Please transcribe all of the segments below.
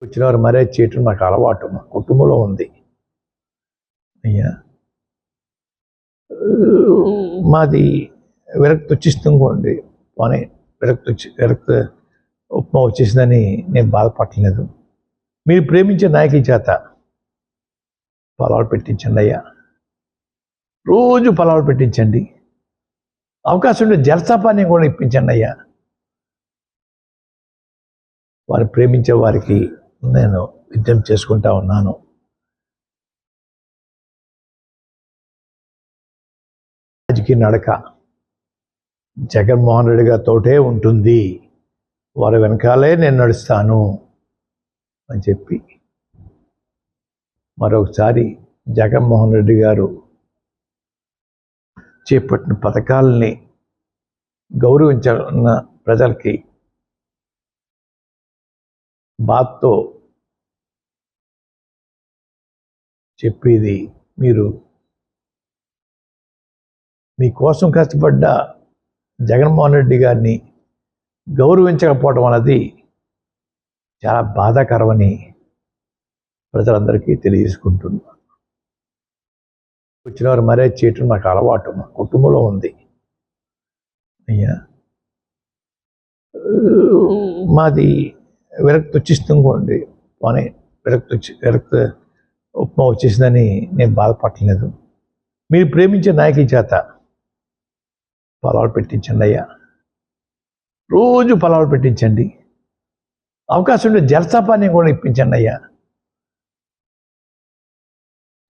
వచ్చిన వారు మర్యాద చేయటం నాకు అలవాటు, మా కుటుంబంలో ఉంది అయ్యా. మాది విరక్తి వచ్చిస్తుంకోండి, పోనీ విరక్తి ఉప్మా వచ్చేసిందని నేను బాధపడలేదు. మీరు ప్రేమించే నాయకుల చేత పొలాలు పెట్టించండి అయ్యా, రోజు పొలాలు పెట్టించండి. అవకాశం ఉంటే జలసాపాన్ని కూడా ఇప్పించండి అయ్యా. వారు ప్రేమించే వారికి నేను విజ్ఞప్తి చేసుకుంటా ఉన్నాను. రాజకీయ నడక జగన్మోహన్ రెడ్డి గారితోటే ఉంటుంది, వారి వెనకాలే నేను నడుస్తాను అని చెప్పి మరొకసారి జగన్మోహన్ రెడ్డి గారు చేపట్టిన పథకాలని గౌరవించిన ప్రజలకి బాధతో చెప్పేది, మీరు మీకోసం కష్టపడ్డ జగన్మోహన్ రెడ్డి గారిని గౌరవించకపోవడం అన్నది చాలా బాధాకరమని ప్రజలందరికీ తెలియజేసుకుంటున్నాను. వచ్చిన వారు మర్యాద చేయటం నాకు అలవాటు, మా కుటుంబంలో ఉంది అయ్యా. మాది విరక్తి వచ్చిస్తుంకోండి, పోనీ విరక్తి ఉప్మా వచ్చేసిందని నేను బాధపడలేదు. మీరు ప్రేమించే నాయకుల చేత పొలాలు పెట్టించండి అయ్యా, రోజు పొలాలు పెట్టించండి. అవకాశం ఉంటే జలసాపాన్ని కూడా ఇప్పించండి అయ్యా.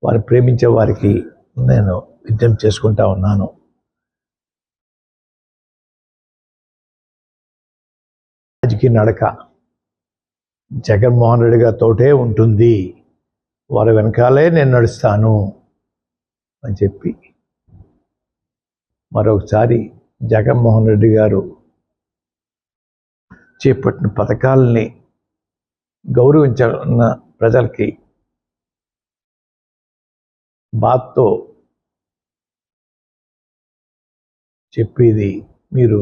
వారు ప్రేమించే వారికి నేను విజ్ఞప్తి చేసుకుంటా ఉన్నాను. రాజకీయ నడక జగన్మోహన్ రెడ్డి గారితోటే ఉంటుంది, వారి వెనకాలే నేను నడుస్తాను అని చెప్పి మరొకసారి జగన్మోహన్ రెడ్డి గారు చేపట్టిన పథకాలని గౌరవించిన ప్రజలకి బాధతో చెప్పేది, మీరు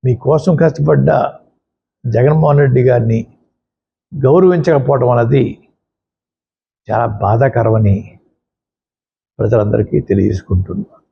మీకోసం కష్టపడ్డ జగన్మోహన్ రెడ్డి గారిని గౌరవించకపోవడం అన్నది చాలా బాధాకరమని ప్రజలందరికీ తెలియజేసుకుంటున్నాను.